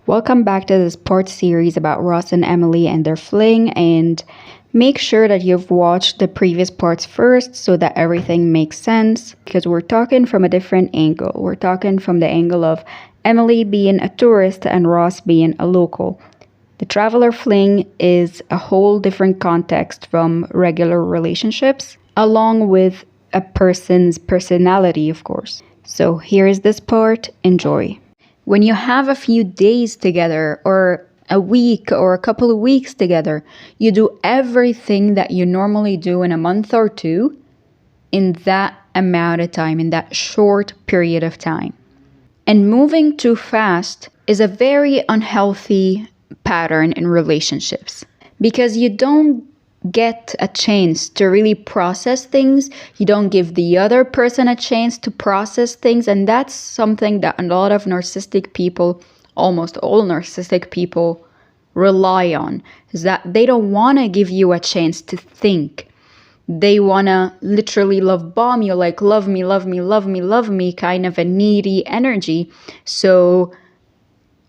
Welcome back to this part series about Ross and Emily and their fling, and make sure that you've watched the previous parts first so that everything makes sense, because we're talking from a different angle. We're talking from the angle of Emily being a tourist and Ross being a local. The traveler fling is a whole different context from regular relationships, along with a person's personality, of course. So here is this part. Enjoy. When you have a few days together, or a week, or a couple of weeks together, you do everything that you normally do in a month or two in that amount of time, in that short period of time. And moving too fast is a very unhealthy pattern in relationships, because you don't get a chance to really process things. You don't give the other person a chance to process things, and that's something that a lot of narcissistic people, almost all narcissistic people, rely on, is that they don't want to give you a chance to think. They want to literally love bomb you, like love me, love me, love me, love me, kind of a needy energy. So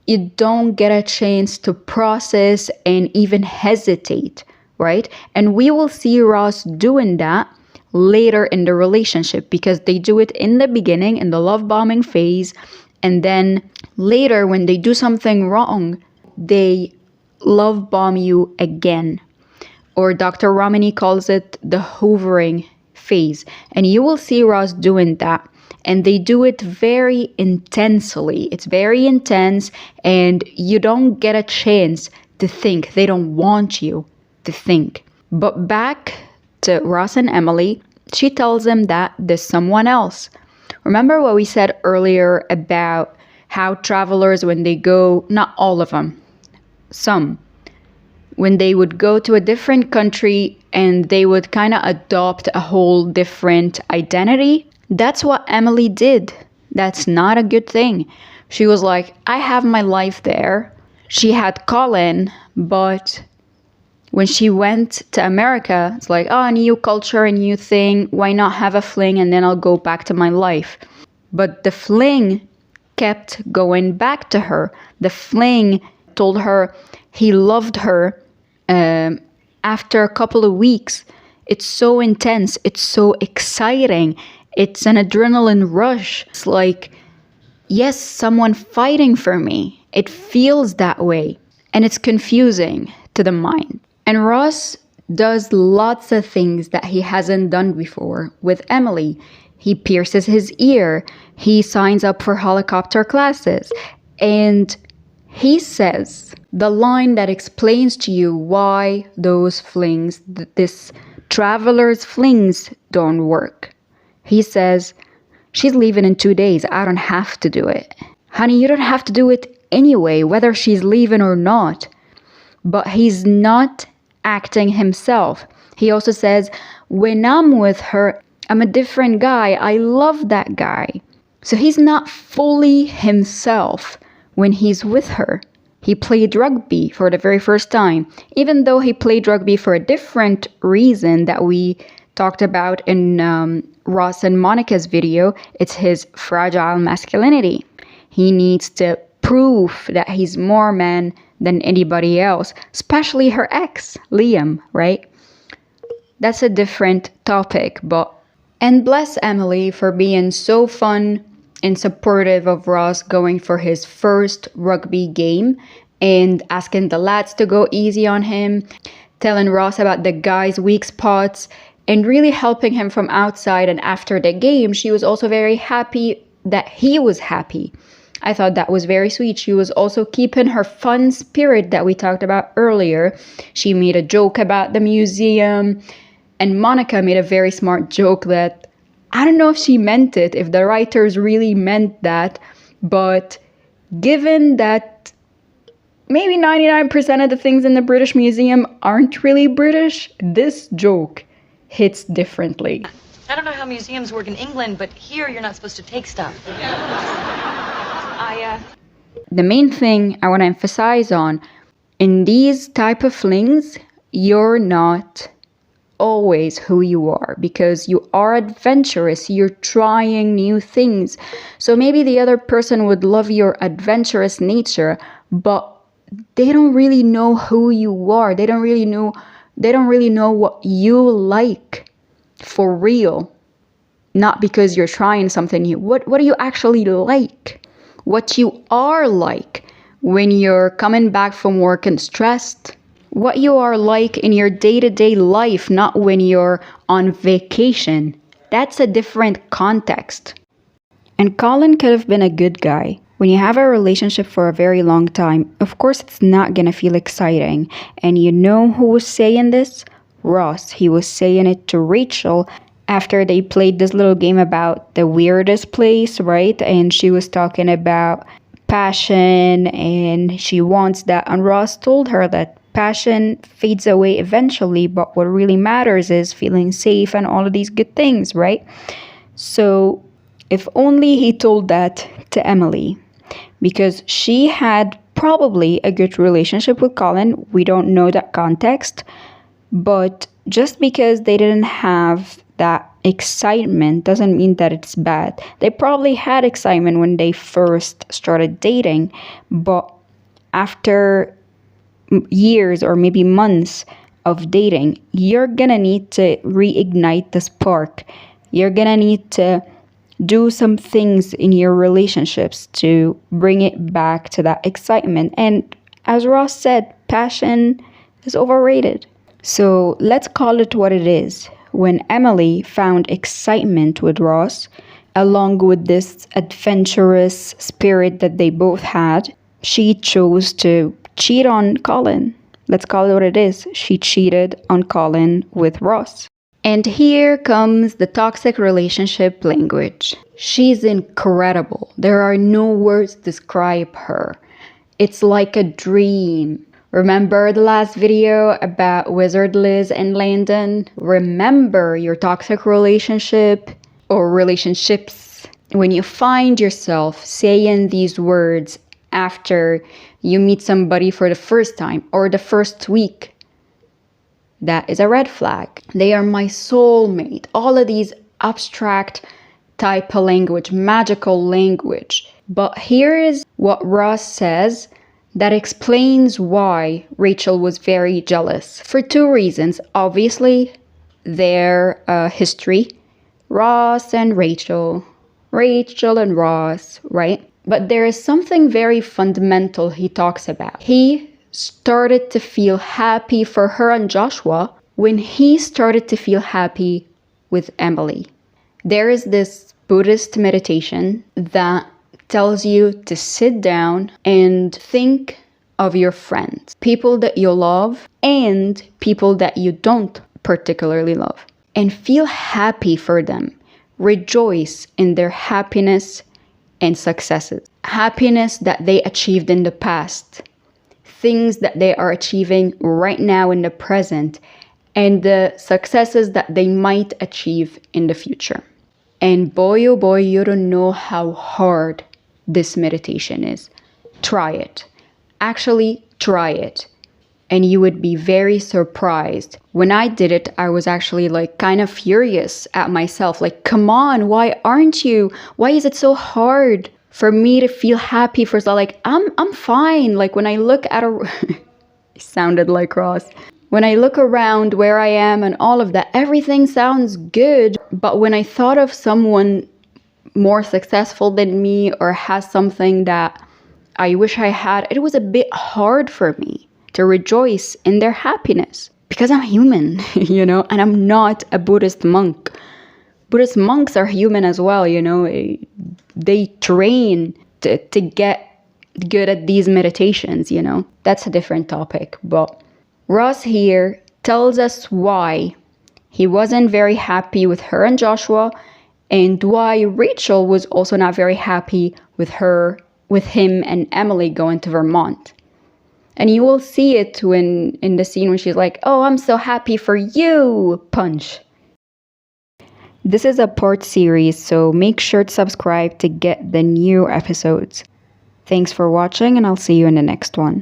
you don't get a chance to process and even hesitate, right? And we will see Ross doing that later in the relationship, because they do it in the beginning, in the love bombing phase, and then later when they do something wrong, they love bomb you again. Or Dr. Romani calls it the hoovering phase. And you will see Ross doing that. And they do it very intensely. It's very intense, and you don't get a chance to think. They don't want you to think. But back to Ross and Emily, she tells him that there's someone else. Remember what we said earlier about how travelers, when they go, not all of them, some, when they would go to a different country and they would kind of adopt a whole different identity. That's what Emily did. That's not a good thing. She was like, I have my life there. She had Colin, but when she went to America, it's like, oh, a new culture, a new thing. Why not have a fling and then I'll go back to my life? But the fling kept going back to her. The fling told her he loved her after a couple of weeks. It's so intense. It's so exciting. It's an adrenaline rush. It's like, yes, someone fighting for me. It feels that way. And it's confusing to the mind. And Ross does lots of things that he hasn't done before with Emily. He pierces his ear. He signs up for helicopter classes. And he says the line that explains to you why those flings, this traveler's flings, don't work. He says, she's leaving in 2 days. I don't have to do it. Honey, you don't have to do it anyway, whether she's leaving or not. But he's not acting himself. He also says, when I'm with her, I'm a different guy. I love that guy. So he's not fully himself when he's with her. He played rugby for the very first time, even though he played rugby for a different reason that we talked about in Ross and Monica's video. It's his fragile masculinity. He needs to prove that he's more man than anybody else, especially her ex, Liam, right? That's a different topic, and bless Emily for being so fun and supportive of Ross going for his first rugby game and asking the lads to go easy on him, telling Ross about the guys' weak spots, and really helping him from outside. And after the game, she was also very happy that he was happy. I thought that was very sweet. She was also keeping her fun spirit that we talked about earlier. She made a joke about the museum, and Monica made a very smart joke that I don't know if she meant it, if the writers really meant that, but given that maybe 99% of the things in the British Museum aren't really British, this joke hits differently. I don't know how museums work in England, but here you're not supposed to take stuff. The main thing I want to emphasize on, in these type of flings, you're not always who you are, because you are adventurous, you're trying new things. So maybe the other person would love your adventurous nature, but they don't really know who you are. They don't really know what you like for real. Not because you're trying something new. What do you actually like? What you are like when you're coming back from work and stressed? What you are like in your day-to-day life, not when you're on vacation. That's a different context. And Colin could have been a good guy. When you have a relationship for a very long time, of course it's not gonna feel exciting. And you know who was saying this? Ross. He was saying it to Rachel after they played this little game about the weirdest place, right? And she was talking about passion and she wants that. And Ross told her that passion fades away eventually, but what really matters is feeling safe and all of these good things, right? So if only he told that to Emily, because she had probably a good relationship with Colin. We don't know that context, but just because they didn't have that excitement doesn't mean that it's bad. They probably had excitement when they first started dating, but after years or maybe months of dating, you're gonna need to reignite the spark. You're gonna need to do some things in your relationships to bring it back to that excitement. And as Ross said, passion is overrated. So let's call it what it is. When Emily found excitement with Ross, along with this adventurous spirit that they both had, she chose to cheat on Colin. Let's call it what it is. She cheated on Colin with Ross. And here comes the toxic relationship language. She's incredible. There are no words to describe her. It's like a dream. Remember the last video about Wizard Liz and Landon? Remember your toxic relationship or relationships. When you find yourself saying these words after you meet somebody for the first time or the first week, that is a red flag. They are my soulmate. All of these abstract type of language, magical language. But here is what Ross says that explains why Rachel was very jealous. For two reasons. Obviously, their history. Ross and Rachel. Rachel and Ross, right? But there is something very fundamental he talks about. He started to feel happy for her and Joshua when he started to feel happy with Emily. There is this Buddhist meditation that tells you to sit down and think of your friends, people that you love and people that you don't particularly love, and feel happy for them. Rejoice in their happiness and successes. Happiness that they achieved in the past. Things that they are achieving right now in the present, and the successes that they might achieve in the future. And boy, oh boy, you don't know how hard this meditation is. Try it. Actually, try it. And you would be very surprised. When I did it, I was actually like kind of furious at myself. Like, come on, why aren't you? Why is it so hard for me to feel happy for so like I'm fine. Like when I look at it sounded like Ross. When I look around where I am and all of that, everything sounds good. But when I thought of someone more successful than me or has something that I wish I had, it was a bit hard for me to rejoice in their happiness because I'm human, you know, and I'm not a Buddhist monk. Buddhist monks are human as well, you know. They train to get good at these meditations, you know. That's a different topic. But Ross here tells us why he wasn't very happy with her and Joshua, and why Rachel was also not very happy with him and Emily going to Vermont. And you will see it when in the scene when she's like, "Oh, I'm so happy for you," punch. This is a part series, so make sure to subscribe to get the new episodes. Thanks for watching, and I'll see you in the next one.